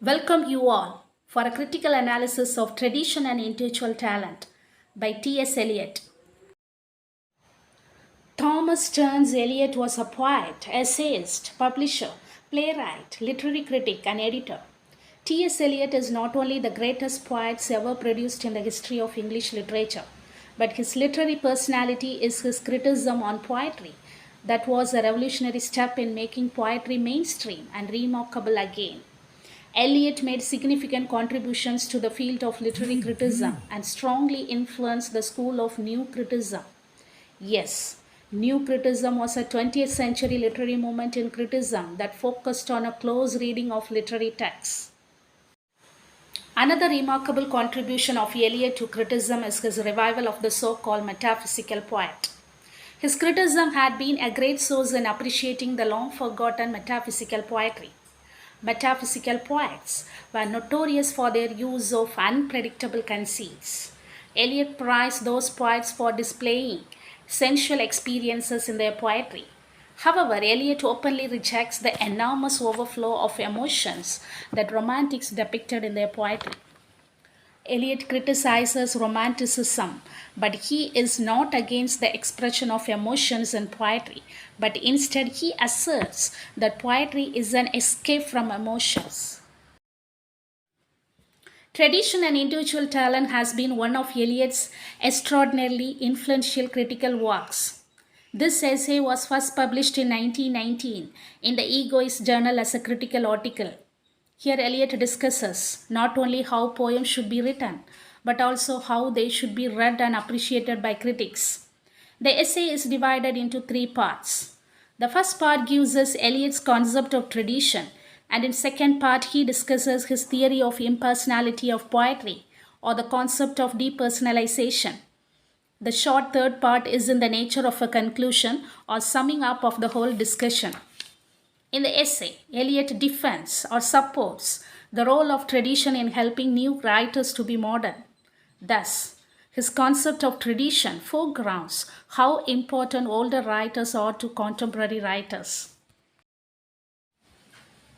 Welcome you all for a critical analysis of tradition and intellectual talent by T.S. Eliot. Thomas Stearns Eliot was a poet, essayist, publisher, playwright, literary critic, and editor. T.S. Eliot is not only the greatest poet ever produced in the history of English literature, but his literary personality is his criticism on poetry. That was a revolutionary step in making poetry mainstream and remarkable again. Eliot made significant contributions to the field of literary criticism and strongly influenced the school of New Criticism. Yes, New Criticism was a 20th century literary movement in criticism that focused on a close reading of literary texts. Another remarkable contribution of Eliot to criticism is his revival of the so-called metaphysical poet. His criticism had been a great source in appreciating the long-forgotten metaphysical poetry. Metaphysical poets were notorious for their use of unpredictable conceits. Eliot prized those poets for displaying sensual experiences in their poetry. However, Eliot openly rejects the enormous overflow of emotions that romantics depicted in their poetry. Eliot criticizes romanticism, but he is not against the expression of emotions in poetry, but instead he asserts that poetry is an escape from emotions. Tradition and individual talent has been one of Eliot's extraordinarily influential critical works. This essay was first published in 1919 in the Egoist journal as a critical article. Here Eliot discusses not only how poems should be written, but also how they should be read and appreciated by critics. The essay is divided into three parts. The first part gives us Eliot's concept of tradition, and in second part he discusses his theory of impersonality of poetry, or the concept of depersonalization. The short third part is in the nature of a conclusion or summing up of the whole discussion. In the essay, Eliot defends or supports the role of tradition in helping new writers to be modern. Thus, his concept of tradition foregrounds how important older writers are to contemporary writers.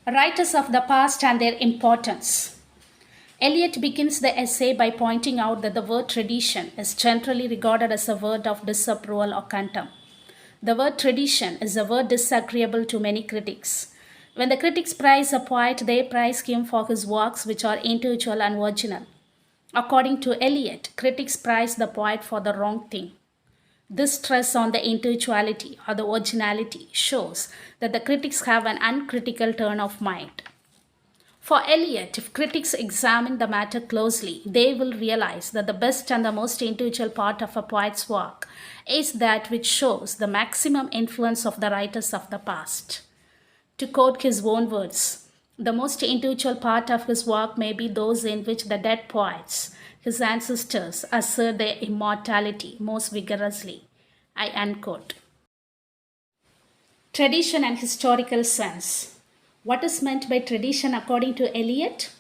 Writers of the past and their importance. Eliot begins the essay by pointing out that the word tradition is generally regarded as a word of disapproval or contempt. The word tradition is a word disagreeable to many critics. When the critics praise a poet, they praise him for his works which are individual and original. According to Eliot, critics praise the poet for the wrong thing. This stress on the individuality or the originality shows that the critics have an uncritical turn of mind. For Eliot, if critics examine the matter closely, they will realize that the best and the most individual part of a poet's work is that which shows the maximum influence of the writers of the past. To quote his own words, the most individual part of his work may be those in which the dead poets, his ancestors, assert their immortality most vigorously. I unquote. Tradition and historical sense. What is meant by tradition according to Eliot?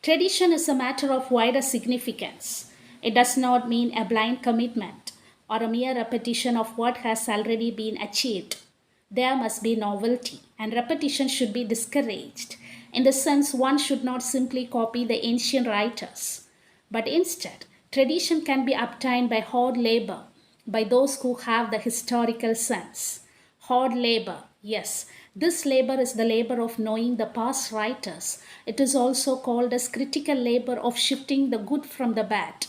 Tradition is a matter of wider significance. It does not mean a blind commitment or a mere repetition of what has already been achieved. There must be novelty, and repetition should be discouraged. In the sense, one should not simply copy the ancient writers, but instead, tradition can be obtained by hard labor, by those who have the historical sense. Hard labor, yes. This labor is the labor of knowing the past writers. It is also called as critical labor of shifting the good from the bad.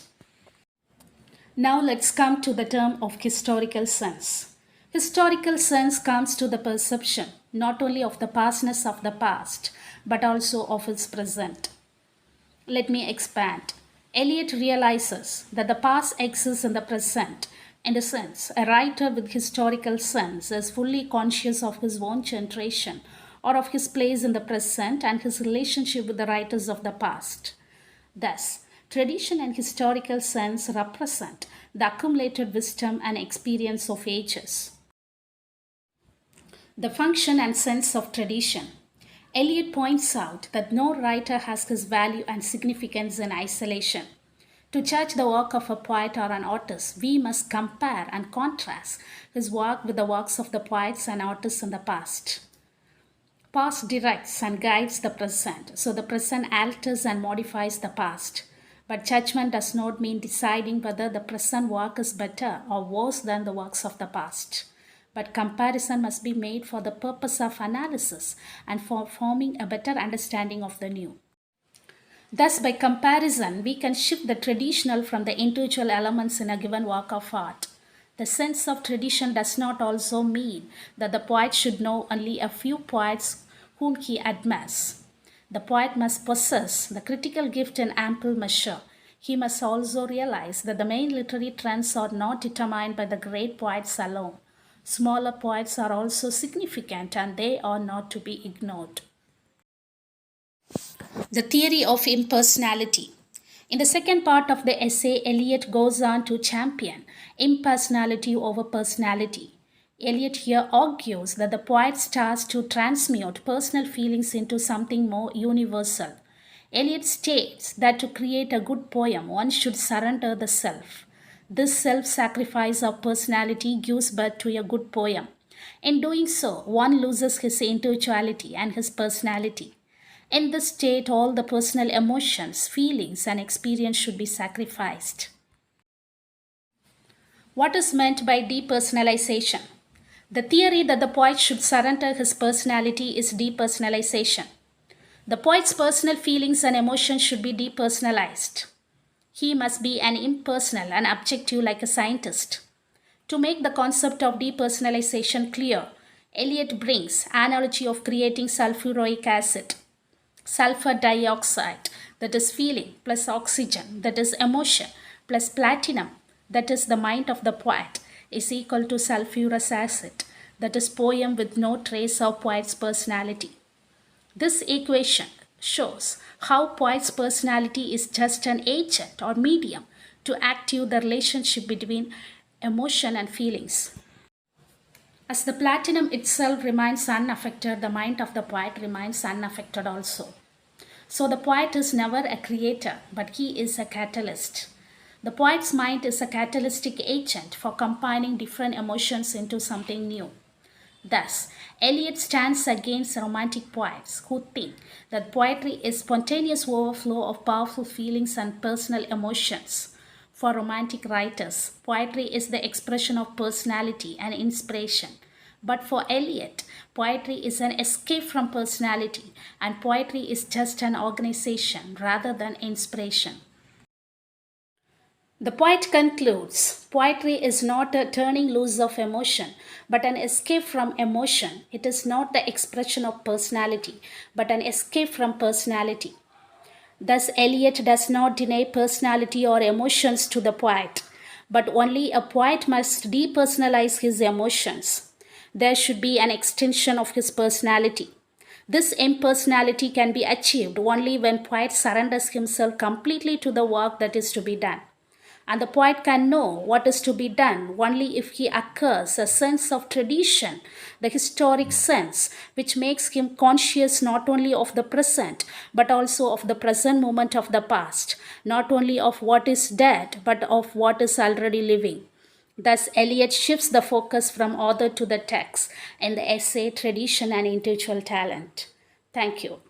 Now let's come to the term of historical sense. Historical sense comes to the perception not only of the pastness of the past, but also of its present. Let me expand. Eliot realizes that the past exists in the present. In a sense, a writer with historical sense is fully conscious of his own generation or of his place in the present and his relationship with the writers of the past. Thus, tradition and historical sense represent the accumulated wisdom and experience of ages. The function and sense of tradition. Eliot points out that no writer has his value and significance in isolation. To judge the work of a poet or an artist, we must compare and contrast his work with the works of the poets and artists in the past. Past directs and guides the present, so the present alters and modifies the past. But judgment does not mean deciding whether the present work is better or worse than the works of the past. But comparison must be made for the purpose of analysis and for forming a better understanding of the new. Thus, by comparison, we can shift the traditional from the individual elements in a given work of art. The sense of tradition does not also mean that the poet should know only a few poets whom he admires. The poet must possess the critical gift in ample measure. He must also realize that the main literary trends are not determined by the great poets alone. Smaller poets are also significant and they are not to be ignored. The theory of impersonality. In the second part of the essay, Eliot goes on to champion impersonality over personality. Eliot here argues that the poet's task to transmute personal feelings into something more universal. Eliot states that to create a good poem, one should surrender the self. This self-sacrifice of personality gives birth to a good poem. In doing so, one loses his individuality and his personality. In this state, all the personal emotions, feelings, and experience should be sacrificed. What is meant by depersonalization? The theory that the poet should surrender his personality is depersonalization. The poet's personal feelings and emotions should be depersonalized. He must be an impersonal and objective like a scientist. To make the concept of depersonalization clear, Eliot brings analogy of creating sulfuric acid. Sulfur dioxide, that is feeling, plus oxygen, that is emotion, plus platinum, that is the mind of the poet, is equal to sulfurous acid, that is poem with no trace of poet's personality. This equation shows how poet's personality is just an agent or medium to active the relationship between emotion and feelings. As the platinum itself remains unaffected, the mind of the poet remains unaffected also. So the poet is never a creator, but he is a catalyst. The poet's mind is a catalytic agent for combining different emotions into something new. Thus, Eliot stands against romantic poets who think that poetry is spontaneous overflow of powerful feelings and personal emotions. For romantic writers, poetry is the expression of personality and inspiration. But for Eliot, poetry is an escape from personality, and poetry is just an organization rather than inspiration. The poet concludes, poetry is not a turning loose of emotion, but an escape from emotion. It is not the expression of personality, but an escape from personality. Thus, Eliot does not deny personality or emotions to the poet, but only a poet must depersonalize his emotions. There should be an extension of his personality. This impersonality can be achieved only when poet surrenders himself completely to the work that is to be done. And the poet can know what is to be done only if he acquires a sense of tradition, the historic sense, which makes him conscious not only of the present, but also of the present moment of the past, not only of what is dead, but of what is already living. Thus, Eliot shifts the focus from author to the text in the essay Tradition and Intellectual Talent. Thank you.